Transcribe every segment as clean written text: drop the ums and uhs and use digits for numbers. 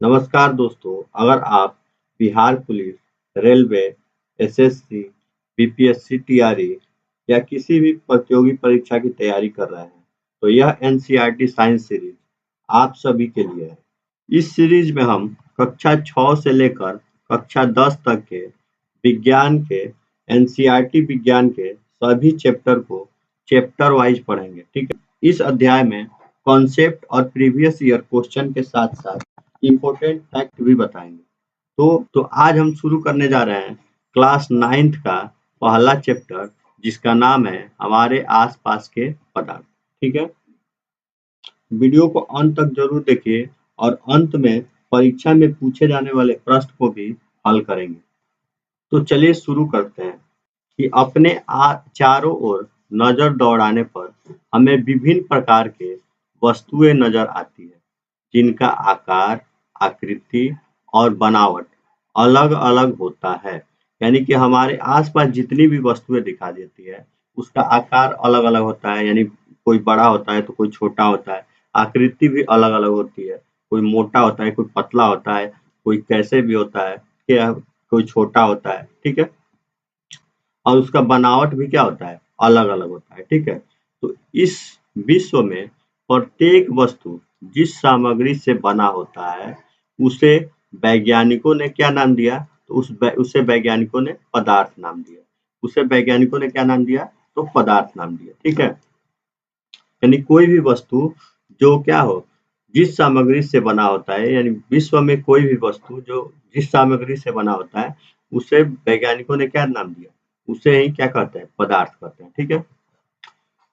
नमस्कार दोस्तों, अगर आप Bihar police, railway, SSC, BPSC, TRE या किसी भी प्रतियोगी परीक्षा की तैयारी कर रहे हैं, तो यह एनसीईआरटी साइंस सीरीज आप सभी के लिए है। इस सीरीज में हम कक्षा 6 से लेकर कक्षा 10 तक के विज्ञान के एनसीईआरटी विज्ञान के सभी चैप्टर को चैप्टर वाइज पढ़ेंगे, ठीक है। इस अध्याय में कॉन्सेप्ट और प्रीवियस ईयर क्वेश्चन के साथ साथ इम्पोर्टेंट फैक्ट भी बताएंगे। तो आज हम शुरू करने जा रहे हैं क्लास 9th का पहला चैप्टर, जिसका नाम है हमारे आसपास के पदार्थ, ठीक है। वीडियो को अंत तक जरूर देखिए और अंत में परीक्षा में पूछे जाने वाले प्रश्न को भी हल करेंगे। तो चलिए शुरू करते हैं कि अपने चारों ओर नजर दौड़ाने पर हमें विभिन्न प्रकार के वस्तुएं नजर आती है, जिनका आकार, आकृति और बनावट अलग-अलग होता है। यानी कि हमारे आसपास जितनी भी वस्तुएं दिखाई देती है, उसका आकार अलग-अलग होता है। यानी कोई बड़ा होता है तो कोई छोटा होता है। आकृति भी अलग-अलग होती है। कोई मोटा होता है, कोई पतला होता है, कोई कैसे भी होता है, क्या कोई छोटा होता है, ठीक है। और उसका बनावट भी क्या होता है, अलग-अलग होता है, ठीक है। तो इस विश्व में प्रत्येक वस्तु जिस सामग्री से बना होता है, उसे वैज्ञानिकों ने क्या नाम दिया? तो उसे वैज्ञानिकों ने पदार्थ नाम दिया। उसे वैज्ञानिकों ने क्या नाम दिया? तो पदार्थ नाम दिया, ठीक है। यानी कोई भी वस्तु जो क्या हो, जिस सामग्री से बना होता है, यानी विश्व में कोई भी वस्तु जो जिस सामग्री से बना होता है, उसे वैज्ञानिकों ने क्या नाम दिया? उसे ही क्या कहते हैं? पदार्थ कहते हैं, ठीक है।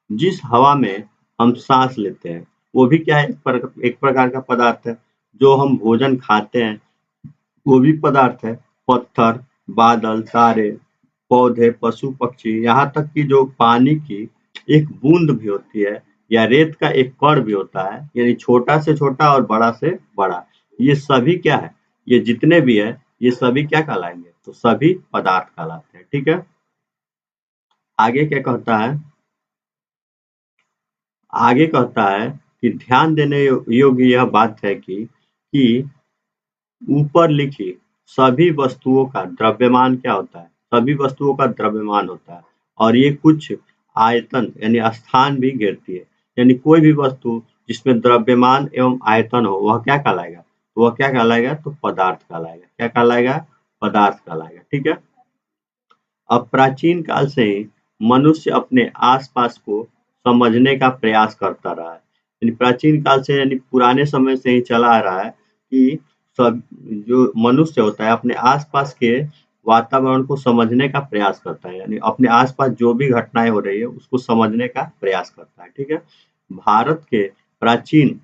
जिस हवा में हम सांस लेते हैं, वो भी क्या है? एक प्रकार का पदार्थ है। जो हम भोजन खाते हैं, वो भी पदार्थ है। पत्थर, बादल, तारे, पौधे, पशु, पक्षी, यहाँ तक कि जो पानी की एक बूंद भी होती है या रेत का एक कण भी होता है, यानी छोटा से छोटा और बड़ा से बड़ा, ये सभी क्या है? ये जितने भी है, ये सभी क्या कहलाएंगे? तो सभी पदार्थ कहलाते हैं, ठीक है। आगे क्या कहता है? आगे कहता है कि ध्यान देने योग्य यह बात है कि ऊपर लिखी सभी वस्तुओं का द्रव्यमान क्या होता है? सभी वस्तुओं का द्रव्यमान होता है और ये कुछ आयतन यानी स्थान भी घेरती है। यानी कोई भी वस्तु जिसमें द्रव्यमान एवं आयतन हो, वह क्या कहलाएगा? वह क्या कहलाएगा? तो पदार्थ कहलाएगा। क्या कहलाएगा? पदार्थ कहलाएगा, ठीक है। अब प्राचीन काल से ही मनुष्य अपने आसपास को समझने का प्रयास करता रहा है। यानी प्राचीन काल से, यानी पुराने समय से ही चला आ रहा है कि सब जो मनुष्य होता है अपने आसपास के वातावरण को समझने का प्रयास करता है। यानी अपने आसपास जो भी घटनाएं हो रही है उसको समझने का प्रयास करता है, ठीक है। भारत के प्राचीन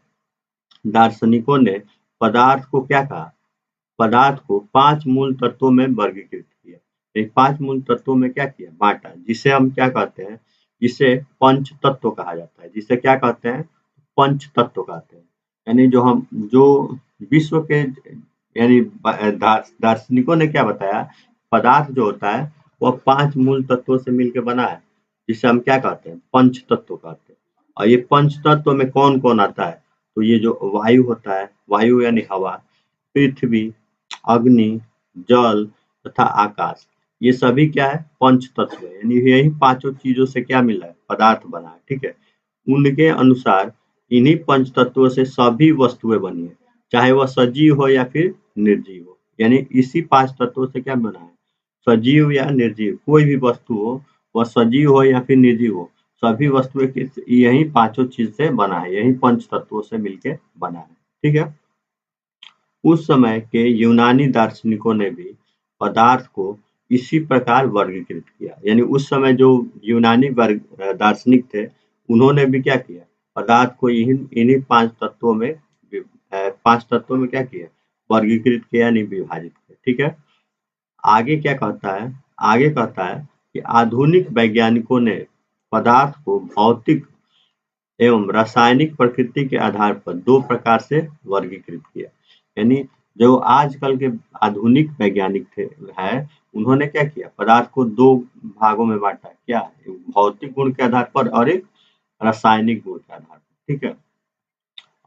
दार्शनिकों ने पदार्थ को क्या कहा? पदार्थ को 5 मूल तत्वों में वर्गीकृत किया। ये 5 मूल तत्वों में क्या किया? बाँटा, जिसे हम क्या कहते हैं? जिसे पंच तत्व कहा जाता है। जिसे क्या कहते हैं? पंच तत्व कहते हैं। यानी जो विश्व के यानी दार्शनिकों ने क्या बताया? पदार्थ जो होता है वह 5 मूल तत्वों से मिलके बना है, जिसे हम क्या कहते हैं? पंच तत्व कहते हैं। और ये पंच तत्व में कौन-कौन आता है? तो ये जो वायु होता है, वायु यानी हवा, पृथ्वी, अग्नि, जल तथा आकाश, ये सभी क्या है? पंच तत्व है। यानी यही पांचों चीजों से क्या मिला है? पदार्थ बना है, ठीक है। उनके अनुसार इन्हीं पंच तत्वों से सभी वस्तुएं बनी है, चाहे वह सजीव हो या फिर निर्जीव हो। यानी इसी 5 तत्वों से क्या बना है? सजीव या निर्जीव कोई भी वस्तु हो, वह सजीव हो या फिर निर्जीव हो, सभी वस्तुएं यही पांचों चीज से बना है, यही पंच तत्वों से मिलके बना है, ठीक है। उस समय के यूनानी दार्शनिकों ने भी पदार्थ को इसी प्रकार वर्गीकृत किया। यानी उस समय जो यूनानी दार्शनिक थे, उन्होंने भी क्या किया? पदार्थ को इन्हीं 5 तत्वों में 5 तत्वों में क्या किया? वर्गीकृत किया, यानी विभाजित किया, ठीक है। आगे क्या कहता है? आगे कहता है कि आधुनिक वैज्ञानिकों ने पदार्थ को भौतिक एवं रासायनिक प्रकृति के आधार पर 2 प्रकार से वर्गीकृत किया। यानी जो आजकल के आधुनिक वैज्ञानिक हैं, उन्होंने क्या किया? पदार्थ को 2 भागों में बाँटा। क्या? एक भौतिक गुण के आधार पर और एक रासायनिक गुण के आधार पर, ठीक है।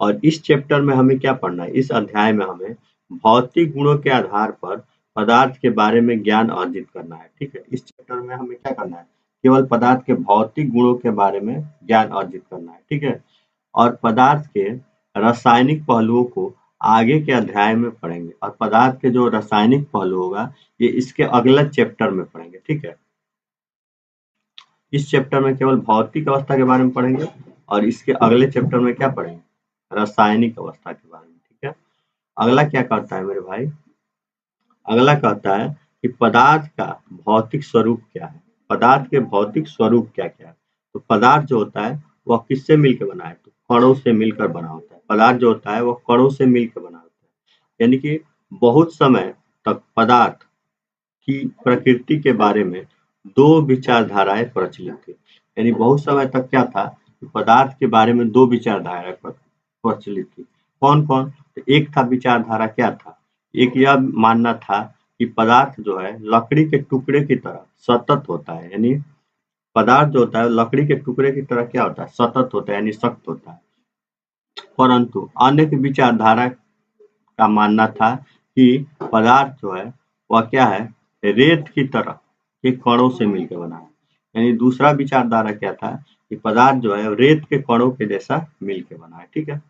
और इस चैप्टर में हमें क्या पढ़ना है, इस अध्याय में हमें भौतिक गुणों के आधार पर पदार्थ के बारे में ज्ञान अर्जित करना है। ठीक है, इस चैप्टर में हमें क्या करना है, केवल पदार्थ के भौतिक गुणों के बारे में ज्ञान अर्जित करना है। ठीक है, और पदार्थ के रासायनिक पहलुओं को आगे के अध्याय में पढ़ेंगे, और पदार्थ के जो रासायनिक पहलू होगा ये इसके अगले चैप्टर में पढ़ेंगे। ठीक है, इस चैप्टर में केवल भौतिक अवस्था के बारे में पढ़ेंगे और इसके अगले चैप्टर में क्या पढ़ेंगे, रासायनिक अवस्था के बारे में। ठीक है, अगला क्या कहता है मेरे भाई, अगला कहता है कि पदार्थ का भौतिक स्वरूप क्या है, पदार्थ के भौतिक स्वरूप क्या क्या है। तो पदार्थ जो होता है वह किससे मिलकर बना है, तो कणों से मिलकर बना होता है। पदार्थ जो होता है वह कणों से मिलकर बना होता है, यानी कि बहुत समय तक पदार्थ की प्रकृति के बारे में दो विचारधाराएं प्रचलित थी। यानी बहुत समय तक क्या था कि पदार्थ के बारे में दो विचारधाराएं प्रचलित थी। कौन कौन, तो एक था विचारधारा क्या था, एक यह मानना था कि पदार्थ जो है लकड़ी के टुकड़े की तरह सतत होता है। यानी पदार्थ जो होता है लकड़ी के टुकड़े की तरह क्या होता है, सतत होता है, यानी सख्त होता है। परंतु अन्य की विचारधारा का मानना था कि पदार्थ जो है वह क्या है, रेत की तरह के कणों से मिलकर बना है। यानी दूसरा विचारधारा क्या था कि पदार्थ जो है रेत के कणों के जैसा मिलकर बना है। ठीक है,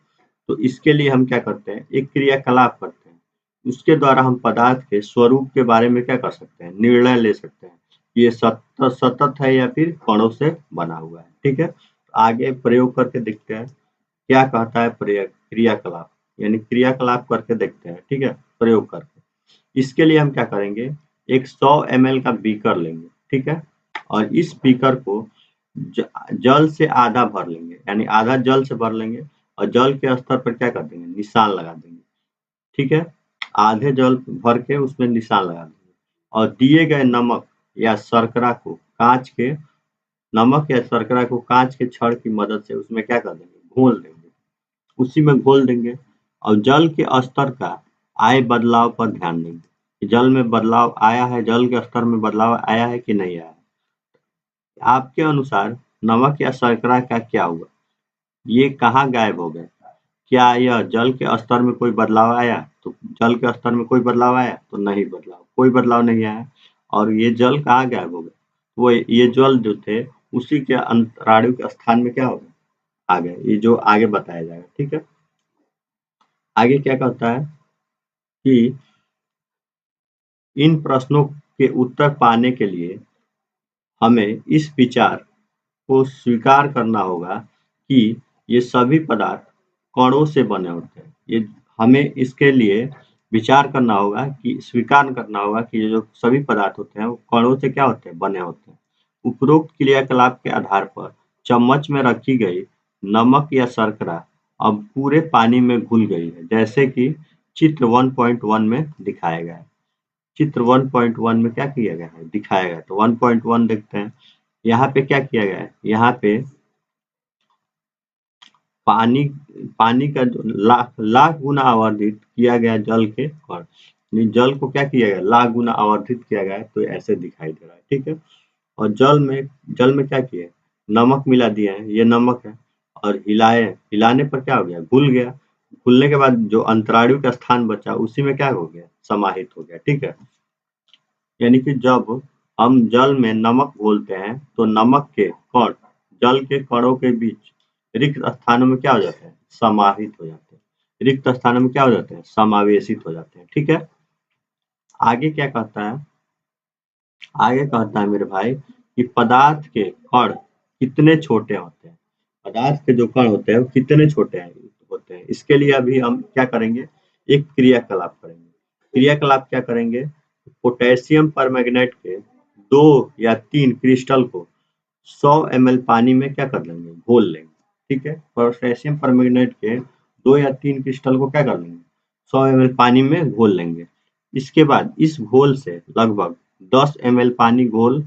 तो इसके लिए हम क्या करते हैं, एक क्रियाकलाप करते हैं, उसके द्वारा हम पदार्थ के स्वरूप के बारे में क्या कर सकते हैं, निर्णय ले सकते हैं, ये सतत है या फिर कणों से बना हुआ है। ठीक है, आगे प्रयोग करके देखते हैं क्या कहता है क्रियाकलाप, यानी क्रियाकलाप करके देखते हैं। ठीक है, प्रयोग करके इसके लिए हम क्या करेंगे, एक 100 ml का बीकर लेंगे। ठीक है, और इस बीकर को जल से आधा भर लेंगे, यानी आधा जल से भर लेंगे और जल के स्तर पर क्या कर देंगे, निशान लगा देंगे। ठीक है, आधे जल भर के उसमें निशान लगा देंगे और दिए गए नमक या शर्करा को कांच के छड़ की मदद से उसमें क्या कर देंगे, घोल देंगे, उसी में घोल देंगे और जल के स्तर का आए बदलाव पर ध्यान देंगे। जल में बदलाव आया है, जल के स्तर में बदलाव आया है कि नहीं आया है। आपके अनुसार नमक या शर्करा का क्या हुआ, ये कहाँ गायब हो गए, क्या यह जल के स्तर में कोई बदलाव आया, तो जल के स्तर में कोई बदलाव आया, तो नहीं, कोई बदलाव नहीं आया। और ये जल कहाँ गायब हो गए, वो ये जल जो थे उसी के अंतराणु के स्थान में क्या हो गए, आ गए, ये जो आगे बताया जाएगा। ठीक है, आगे क्या कहता है कि इन प्रश्नों के उत्तर पाने के लिए हमें इस विचार को स्वीकार करना होगा कि ये सभी पदार्थ कणों से बने होते हैं। ये हमें इसके लिए विचार करना होगा कि स्वीकार करना होगा कि ये जो सभी पदार्थ होते हैं वो कणों से क्या होते हैं, बने होते हैं। उपरोक्त क्रियाकलाप के आधार पर चम्मच में रखी गई नमक या शर्करा अब पूरे पानी में घुल गई है, जैसे कि चित्र 1.1 में दिखाया गया है। चित्र 1.1 में क्या किया गया है, दिखाया गया है। तो 1.1 देखते हैं, यहाँ पे क्या किया गया है, यहाँ पे पानी पानी का जो लाख लाख गुना आवर्धित किया गया जल के कण, यानी जल को क्या किया गया, लाख गुना आवर्धित किया गया है, तो ऐसे दिखाई दे रहा है। ठीक है, और जल में क्या किया है, नमक मिला दिया है, ये नमक है, और हिलाने पर क्या हो गया, घुल गया। घुलने के बाद जो अंतराणु का स्थान बचा उसी में क्या हो गया, समाहित हो गया। ठीक है, यानी कि जब हम जल में नमक घोलते हैं तो नमक के कण जल के कणों के बीच रिक्त स्थानों में क्या हो जाते हैं, समाहित हो जाते हैं। रिक्त स्थानों में क्या हो जाते हैं, समावेशित हो जाते हैं। ठीक है, आगे क्या कहता है, आगे कहता है मेरे भाई कि पदार्थ के कण कितने छोटे होते हैं, पदार्थ के जो कण होते हैं वो कितने छोटे होते हैं। इसके लिए अभी हम क्या करेंगे, एक क्रियाकलाप करेंगे। क्रियाकलाप क्या करेंगे, पोटेशियम परमैंगनेट के 2 या 3 क्रिस्टल को 100 ml पानी में क्या कर लेंगे, घोल लेंगे। ठीक है, पोटेशियम परमैंगनेट के 2 या 3 क्रिस्टल को क्या कर लेंगे, 100 ml पानी में घोल लेंगे। इसके बाद इस घोल से लगभग 10 ml पानी घोल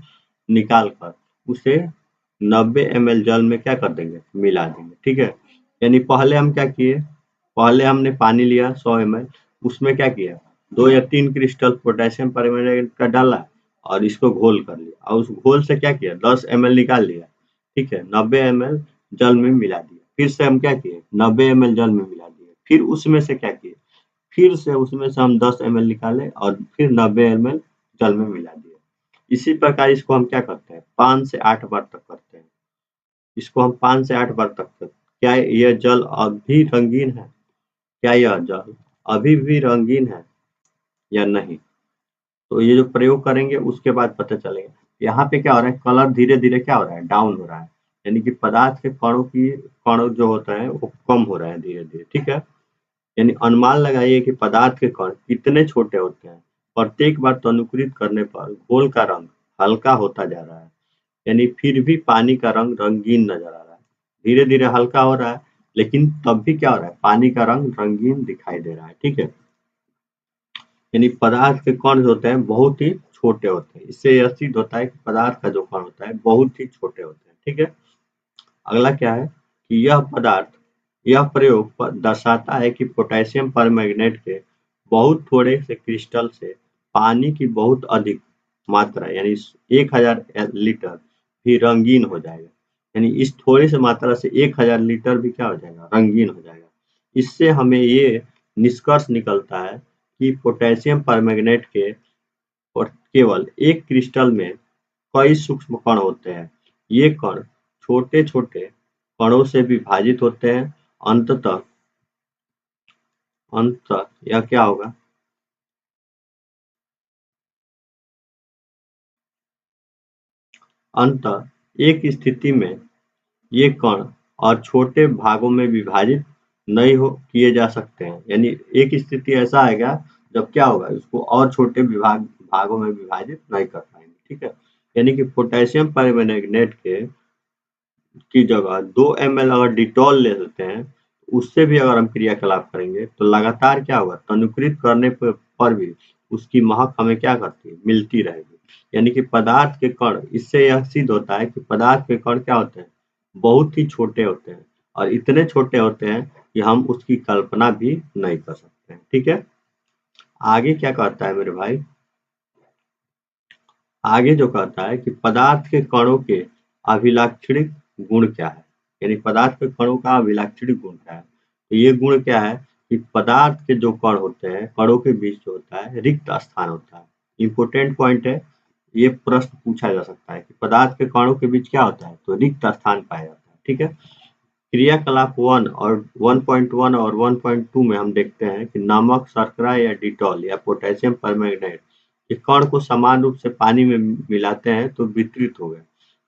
निकाल कर उसे 90 ml जल में क्या कर देंगे, मिला देंगे। ठीक है, यानी पहले हम क्या किए, पहले हमने पानी लिया 100 ml, उसमें क्या किया, 2 या 3 क्रिस्टल पोटेशियम परमैंगनेट का डाला और इसको घोल कर लिया, और उस घोल से क्या किया, 10 ml निकाल लिया। ठीक है, 90 ml जल में मिला दिया। फिर से हम क्या किए 90 ml जल में मिला दिए, फिर उसमें से क्या किए, फिर से उसमें से हम 10 ml निकाले और फिर 90 ml जल में मिला दिए। इसी प्रकार इसको हम क्या करते हैं 5 से 8 बार तक करते हैं। इसको हम 5 से 8 बार तक करते हैं। क्या यह जल अभी रंगीन है? क्या यह जल अभी भी रंगीन है या नहीं? तो ये जो प्रयोग करेंगे उसके बाद पता चलेगा। यहाँ पे क्या हो रहा है, कलर धीरे-धीरे क्या हो रहा है, डाउन हो रहा है। यानी कि पदार्थ के कण जो होता है वो कम हो रहा है धीरे-धीरे, ठीक है? यानी अनुमान लगाइए कि पदार्थ के कण कितने छोटे होते हैं। प्रत्येक बार तनुकृत करने पर घोल का रंग हल्का होता जा रहा है। यानी फिर भी पानी का रंग रंगीन नजर आ रहा है। धीरे-धीरे हल्का हो रहा है, लेकिन तब भी क्या हो रहा है, पानी का रंग रंगीन दिखाई दे रहा है, ठीक है? यानी पदार्थ के कण जो होते हैं बहुत ही छोटे होते हैं। इससे यह सिद्ध होता है कि पदार्थ का जो कण होता है बहुत ही छोटे होते हैं, ठीक है? अगला क्या है कि यह प्रयोग दर्शाता है कि पोटेशियम परमैंगनेट के बहुत थोड़े से क्रिस्टल से पानी की बहुत अधिक मात्रा यानी 1000 लीटर भी रंगीन हो जाएगा। यानी इस थोड़े से मात्रा से 1000 लीटर भी क्या हो जाएगा, रंगीन हो जाएगा। इससे हमें ये निष्कर्ष निकलता है कि पोटेशियम परमैंगनेट के और केवल एक क्रिस्टल में कई सूक्ष्म कण होते हैं। ये कण छोटे-छोटे कणों से विभाजित होते हैं। अंततः अंततः यह क्या होगा, अंततः एक स्थिति में ये कण और छोटे भागों में विभाजित नहीं हो किए जा सकते हैं। यानी एक स्थिति ऐसा आएगा जब क्या होगा, इसको और छोटे भागों में विभाजित नहीं कर पाएंगे, ठीक है? यानी कि पोटेशियम परमैंगनेट के की जगह 2 ml अगर डिटॉल ले लेते हैं, उससे भी अगर हम क्रियाकलाप करेंगे तो लगातार क्या होगा, तनुकृत करने पर भी उसकी महक हमें क्या करती है, मिलती रहेगी। यानी कि पदार्थ के कण, इससे यह सिद्ध होता है कि पदार्थ के कण क्या होते हैं, बहुत ही छोटे होते हैं और इतने छोटे होते हैं कि हम उसकी कल्पना भी नहीं कर सकते हैं, ठीक है? आगे क्या कहता है मेरे भाई, आगे जो कहता है कि पदार्थ के कणों के अभिलाक्षणिक गुण क्या है? यानी पदार्थ के कणों का अभिलाक्षणिक गुण क्या है? तो ये गुण क्या है कि पदार्थ के जो कण होते हैं, कणों के बीच जो होता है रिक्त स्थान होता है। इम्पोर्टेंट पॉइंट है, ये प्रश्न पूछा जा सकता है कि पदार्थ के कणों के बीच क्या होता है, तो रिक्त स्थान पाया जाता है, ठीक है? क्रियाकलाप 1 और 1.1 और 1.2 में हम देखते हैं कि नमक, शर्करा या डिटॉल या पोटेशियम परमैंगनेट के कण को समान रूप से पानी में मिलाते हैं तो वितरित हो गए।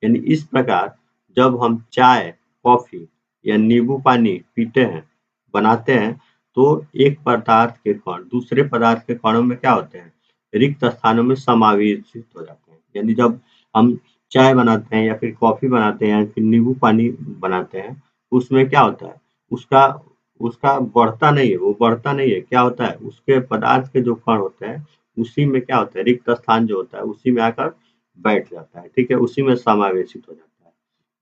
यानी इस प्रकार जब हम चाय, कॉफी या नींबू पानी पीते हैं, बनाते हैं, तो एक पदार्थ के कण दूसरे पदार्थ के कणों में क्या होते हैं, रिक्त स्थानों में समावेशित हो जाते हैं। यानी जब हम चाय बनाते हैं या फिर कॉफी बनाते हैं या फिर नींबू पानी बनाते हैं, उसमें क्या होता है, उसका उसका बढ़ता नहीं है, वो बढ़ता नहीं है, क्या होता है, उसके पदार्थ के जो कण होते हैं, उसी में क्या होता है, रिक्त स्थान जो होता है, उसी में आकर बैठ जाता है, ठीक है? उसी में समावेशित हो जाता है।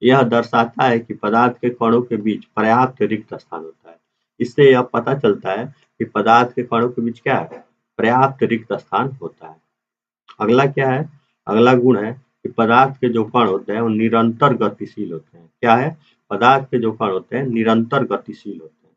यह दर्शाता है कि पदार्थ के कणों के बीच पर्याप्त रिक्त स्थान होता है। इससे यह पता चलता है कि पदार्थ के कणों के बीच क्या है, पर्याप्त रिक्त स्थान होता है। अगला क्या है, अगला गुण है कि पदार्थ के जो कण होते हैं वो निरंतर गतिशील होते हैं। क्या है, पदार्थ के जो कण होते हैं निरंतर गतिशील होते हैं।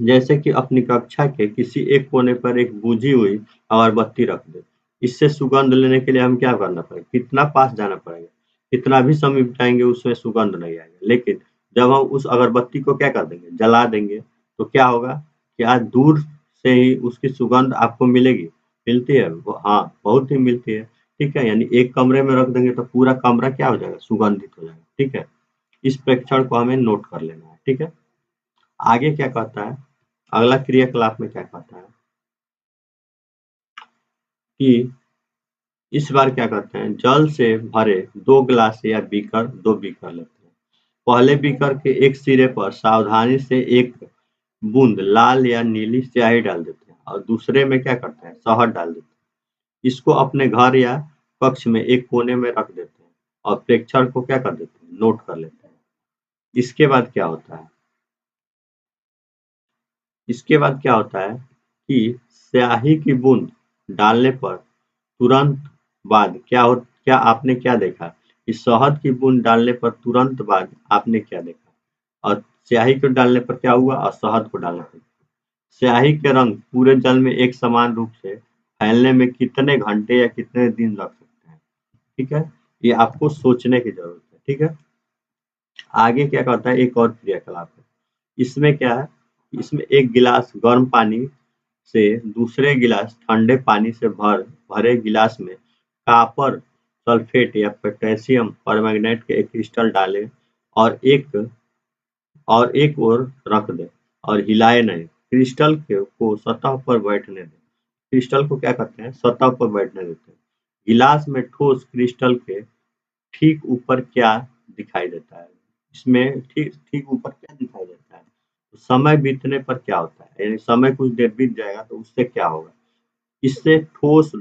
जैसे कि अपनी कक्षा के किसी एक कोने पर एक बुझी हुई अगरबत्ती रख दे, इससे सुगंध लेने के लिए हम क्या करना पड़ेगा, कितना पास जाना पड़ेगा, कितना भी समय बिताएंगे उसमें सुगंध नहीं आएगा। लेकिन जब हम उस अगरबत्ती को क्या कर देंगे, जला देंगे, तो क्या होगा, क्या दूर से ही उसकी सुगंध आपको मिलेगी, मिलती है वो, हाँ बहुत ही मिलती है, ठीक है? यानी एक कमरे में रख देंगे तो पूरा कमरा क्या हो जाएगा, सुगंधित हो जाएगा, ठीक है? इस प्रेक्षण को हमें नोट कर लेना है, ठीक है? आगे क्या कहता है, अगला क्रियाकलाप में क्या कहता है कि इस बार क्या करते हैं, जल से भरे 2 गिलास या दो बीकर लेते हैं। पहले बीकर के एक सिरे पर सावधानी से एक बूंद लाल या नीली स्याही डाल देते हैं और दूसरे में क्या करते हैं, शहद डाल देते हैं। इसको अपने घर या कक्ष में एक कोने में रख देते हैं और प्रेक्षण को क्या कर देते हैं, नोट कर लेते हैं। इसके बाद क्या होता है, इसके बाद क्या होता है कि स्याही की बूंद डालने पर तुरंत बाद क्या आपने क्या देखा, कि शहद की बूंद डालने पर तुरंत बाद आपने क्या देखा, और स्याही को डालने पर क्या हुआ, और शहद को डालने पर। स्याही के रंग पूरे जल में एक समान रूप से फैलने में कितने घंटे या कितने दिन लग सकते हैं, ठीक है। ये आपको सोचने की जरूरत है, ठीक है। आगे क्या करता है, एक और क्रियाकलाप है। इसमें क्या है, इसमें एक गिलास गर्म पानी से दूसरे गिलास ठंडे पानी से भरे गिलास में कॉपर सल्फेट या पोटेशियम परमैंगनेट के एक क्रिस्टल डालें और एक ओर रख दें और हिलाए नहीं। क्रिस्टल को सतह पर बैठने दें। क्रिस्टल को क्या करते हैं, सतह पर बैठने देते हैं। गिलास में ठोस क्रिस्टल के ठीक ऊपर क्या दिखाई देता है, इसमें ठीक ठीक ऊपर क्या दिखाई देता है, तो समय बीतने पर क्या होता है, यानी समय कुछ देर बीत जाएगा तो उससे क्या होगा, इससे ठोस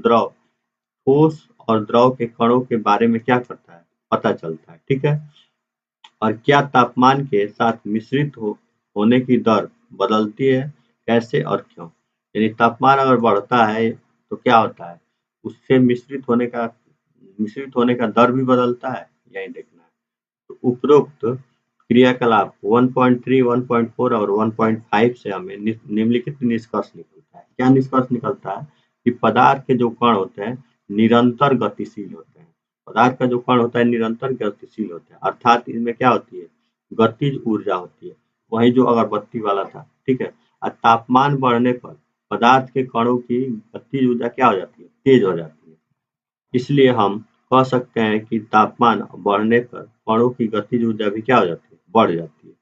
और द्रव के कणों के बारे में क्या करता है, पता चलता है, ठीक है। और क्या तापमान के साथ मिश्रित होने की दर बदलती है, कैसे और क्यों। यानी तापमान अगर बढ़ता है तो क्या होता है, उससे मिश्रित होने का दर भी बदलता है, यही देखना है। तो उपरोक्त क्रियाकलाप 1.3, 1.4 और 1.5 से हमें निम्नलिखित निष्कर्ष निकलता है। क्या निष्कर्ष निकलता है कि पदार्थ के जो कण होते हैं निरंतर गतिशील होते हैं। पदार्थ का जो कण होता है निरंतर गतिशील होता है, अर्थात इनमें क्या होती है, गतिज ऊर्जा होती है। वही जो अगरबत्ती वाला था, ठीक है। और तापमान बढ़ने पर पदार्थ के कणों की गतिज ऊर्जा क्या हो जाती है, तेज हो जाती है। इसलिए हम कह सकते हैं कि तापमान बढ़ने पर कणों की गतिज ऊर्जा भी क्या हो जाती है, बढ़ जाती है।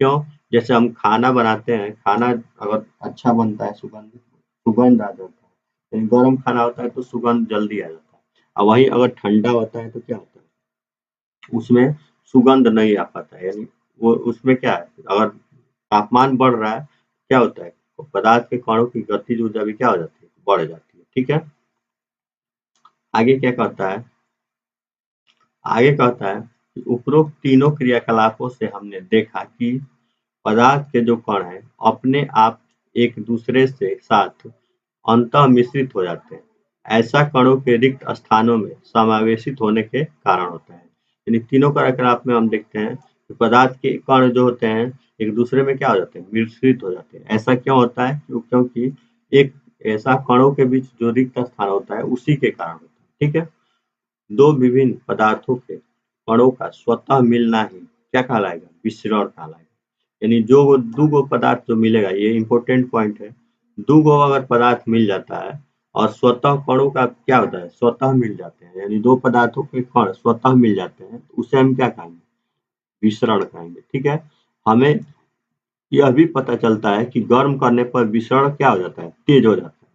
क्यों, जैसे हम खाना बनाते हैं, खाना अगर अच्छा बनता है सुगंध आ जाता है, यानी गर्म खाना होता है तो सुगंध जल्दी आ जाता है। और वही अगर ठंडा होता है तो क्या होता है, उसमें सुगंध नहीं आ पाता है। यानी वो उसमें क्या है, अगर तापमान बढ़ रहा है क्या होता है, तो पदार्थ के कणों की गतिज ऊर्जा भी क्या हो जाती है, बढ़ जाती है, ठीक है। आगे क्या कहता है, आगे कहता है कि उपरोक्त तीनों क्रियाकलापों से हमने देखा कि पदार्थ के जो कण हैं अपने आप एक दूसरे से साथ अंतः मिश्रित हो जाते हैं। ऐसा कणों के रिक्त स्थानों में समावेशित होने के कारण होता है। यानी तीनों क्रियाकलाप में हम देखते हैं कि पदार्थ के कण जो होते हैं एक दूसरे में क्या हो जाते हैं, मिश्रित हो जाते हैं। ऐसा क्यों होता है, क्योंकि एक ऐसा कणों के बीच जो रिक्त स्थान होता है उसी के कारण होता है, ठीक है। दो विभिन्न पदार्थों के कणों का स्वतः मिलना ही क्या कहलाएगा, विसरण कहलाएगा। यानी जो दो गो पदार्थ जो मिलेगा, ये इंपॉर्टेंट पॉइंट है। दो गो अगर पदार्थ मिल जाता है और स्वतः कणों का क्या होता है, स्वतः मिल जाते हैं, यानी दो पदार्थों के कण स्वतः मिल जाते हैं तो उसे हम क्या कहेंगे, विसरण कहेंगे, ठीक है। हमें यह भी पता चलता है कि गर्म करने पर विसरण क्या हो जाता है, तेज हो जाता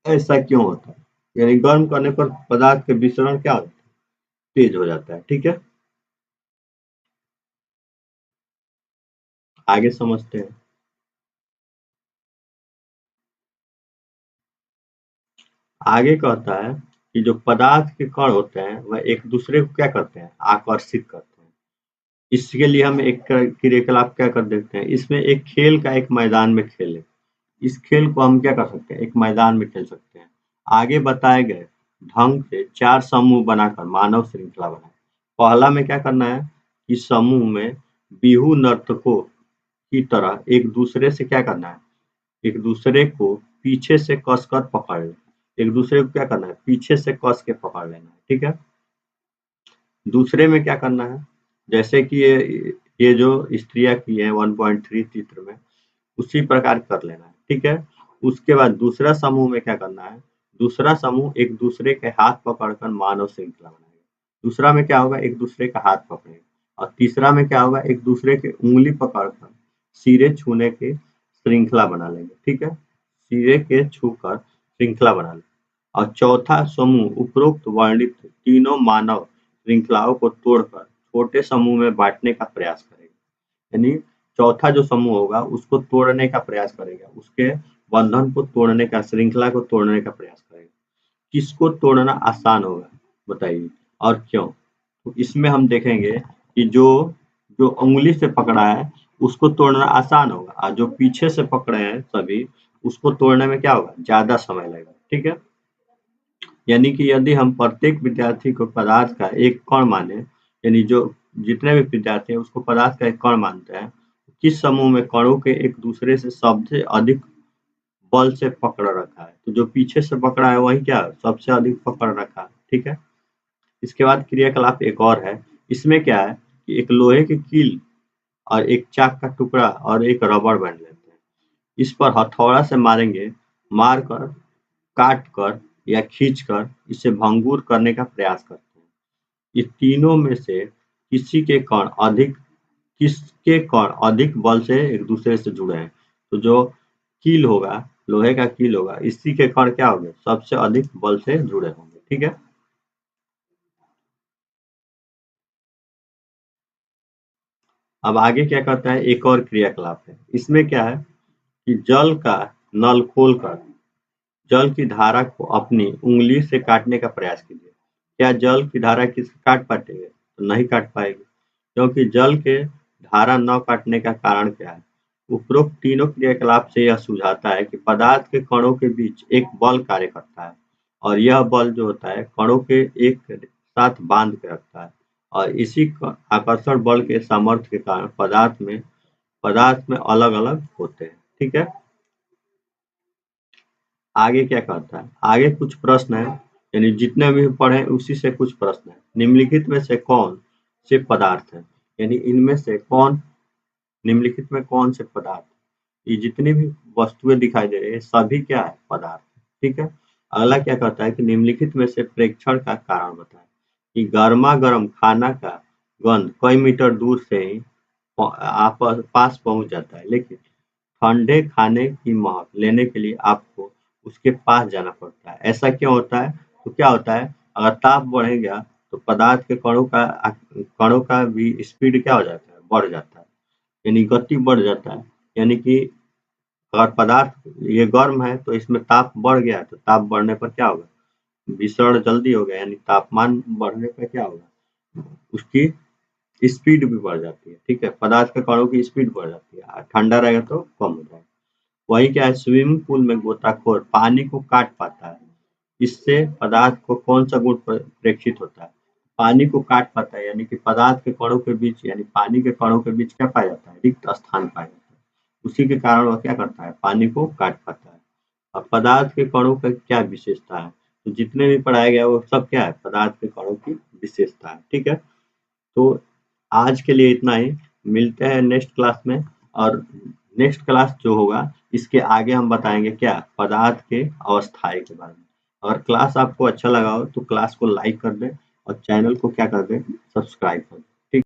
है। ऐसा क्यों होता है, यानी गर्म करने पर पदार्थ के विसरण क्या होता है, तेज हो जाता है, ठीक है। आगे समझते हैं। आगे कहता है कि जो पदार्थ के कण होते हैं वह एक दूसरे को क्या करते हैं, आकर्षित करते हैं। इसके लिए हम एक क्रियाकलाप क्या कर देखते हैं, इसमें एक खेल का एक मैदान में खेलें। इस खेल को हम क्या कर सकते हैं, एक मैदान में खेल सकते हैं। आगे बताए गए ढंग से 4 समूह बनाकर मानव श्रृंखला बनाएं। पहला में क्या करना है, इस समूह में बिहू नर्तकों की तरह एक दूसरे से क्या करना है, एक दूसरे को पीछे से कसकर पकड़ लें। एक दूसरे को क्या करना है, पीछे से कस के पकड़ लेना है, ठीक है। दूसरे में क्या करना है, जैसे कि ये जो स्त्रियां की है 1.3 चित्र में, उसी प्रकार कर लेना है, ठीक है। उसके बाद दूसरा समूह में क्या करना है, दूसरा समूह एक दूसरे के हाथ पकड़कर मानव श्रृंखला बनाएगा। दूसरा में क्या होगा, एक दूसरे का हाथ पकड़ेगा। और तीसरा में क्या होगा, एक दूसरे के उंगली पकड़कर सिरे छूने की श्रृंखला बना लेंगे, ठीक है। सिरे के छूकर श्रृंखला बना लेंगे। और चौथा समूह उपरोक्त वर्णित तीनों मानव श्रृंखलाओं को तोड़कर छोटे समूह में बांटने का प्रयास करेगा। यानी चौथा जो समूह होगा उसको तोड़ने का प्रयास करेगा, उसके बंधन को तोड़ने का, श्रृंखला को तोड़ने का प्रयास करेगा। किसको तोड़ना आसान होगा बताइए, और क्यों। तो इसमें हम देखेंगे कि जो जो उंगली से पकड़ा है उसको तोड़ना आसान होगा, और जो पीछे से पकड़े हैं सभी उसको तोड़ने में क्या होगा, ज्यादा समय लगेगा, ठीक है। यानी कि यदि हम प्रत्येक विद्यार्थी को पदार्थ का एक कण माने, यानी जो जितने भी विद्यार्थी हैं उसको पदार्थ का एक कण मानते हैं, किस समूह में कणों के एक दूसरे से सबसे अधिक बल से पकड़ रखा है? तो जो पीछे से पकड़ा है वही क्या सबसे अधिक पकड़ रखा है, ठीक है। इसके बाद क्रियाकलाप एक और है, इसमें क्या है कि एक लोहे की कील और एक चाक का टुकड़ा और एक रबड़ बैंड लेते हैं, इस पर हथौड़ा से मारेंगे, मारकर, काट कर या खींच कर इसे भंगुर करने का प्रयास करते हैं। ये तीनों में से किसके कण अधिक बल से एक दूसरे से जुड़े हैं? तो जो कील होगा, लोहे का कील होगा, इसी के कण क्या होंगे सबसे अधिक बल से जुड़े होंगे, ठीक है। अब आगे क्या करता है, एक और क्रियाकलाप है, इसमें क्या है कि जल का नल खोलकर जल की धारा को अपनी उंगली से काटने का प्रयास कीजिए। क्या जल की धारा किसे काट पाएंगे? तो नहीं काट पाएंगे, क्योंकि जल के धारा न काटने का कारण क्या है? उपरोक्त तीनों क्रियाकलाप से यह सुझाता है कि पदार्थ के कणों के बीच एक बल कार्य करता है, और यह बल जो होता है कणों के एक साथ बांध के रखता है, और इसी आकर्षण बल के सामर्थ्य के कारण पदार्थ में अलग अलग होते हैं, ठीक है। आगे क्या कहता है, आगे कुछ प्रश्न है, यानी जितने भी पढ़े उसी से कुछ प्रश्न है। निम्नलिखित में से कौन से पदार्थ है, यानी इनमें से कौन, निम्नलिखित में कौन से पदार्थ, ये जितनी भी वस्तुएं दिखाई दे रही है सभी क्या है पदार्थ, ठीक है। अगला क्या कहता है कि निम्नलिखित में से प्रेक्षण का कारण बताएं, कि गर्मा गर्म खाना का गंध कई मीटर दूर से ही पास पहुंच जाता है, लेकिन ठंडे खाने की महक लेने के लिए आपको उसके पास जाना पड़ता है। ऐसा क्यों होता है? तो क्या होता है, अगर ताप बढ़ेगा तो पदार्थ के कणों का भी स्पीड क्या हो जाता है, बढ़ जाता है, यानी गति बढ़ जाता है। यानी कि अगर पदार्थ ये गर्म है तो इसमें ताप बढ़ गया, तो ताप बढ़ने पर क्या होगा, विसरण जल्दी हो गया, यानी तापमान बढ़ने पर क्या होगा, उसकी स्पीड भी बढ़ जाती है, ठीक है। पदार्थ के कणों की स्पीड बढ़ जाती है, ठंडा रहेगा तो कम हो जाएगा। वही क्या है, स्विमिंग पूल में गोताखोर पानी को काट पाता है, इससे पदार्थ को कौन सा गुण प्रेक्षित होता है? पानी को काट पाता है, यानी कि पदार्थ के कणों के बीच, यानी पानी के कणों के बीच क्या पाया जाता है, रिक्त स्थान पाया जाता है, उसी के कारण वह क्या करता है, पानी को काट पाता है। अब पदार्थ के कणों का क्या विशेषता है, तो जितने भी पढ़ाया गया वो सब क्या है, पदार्थ के कणों की विशेषता है, ठीक है। तो आज के लिए इतना ही, मिलते हैं नेक्स्ट क्लास में। और नेक्स्ट क्लास जो होगा इसके आगे हम बताएंगे क्या, पदार्थ के अवस्थाएं के बारे में। अगर क्लास आपको अच्छा लगा हो तो क्लास को लाइक कर दें और चैनल को क्या कर दें, सब्सक्राइब कर दें।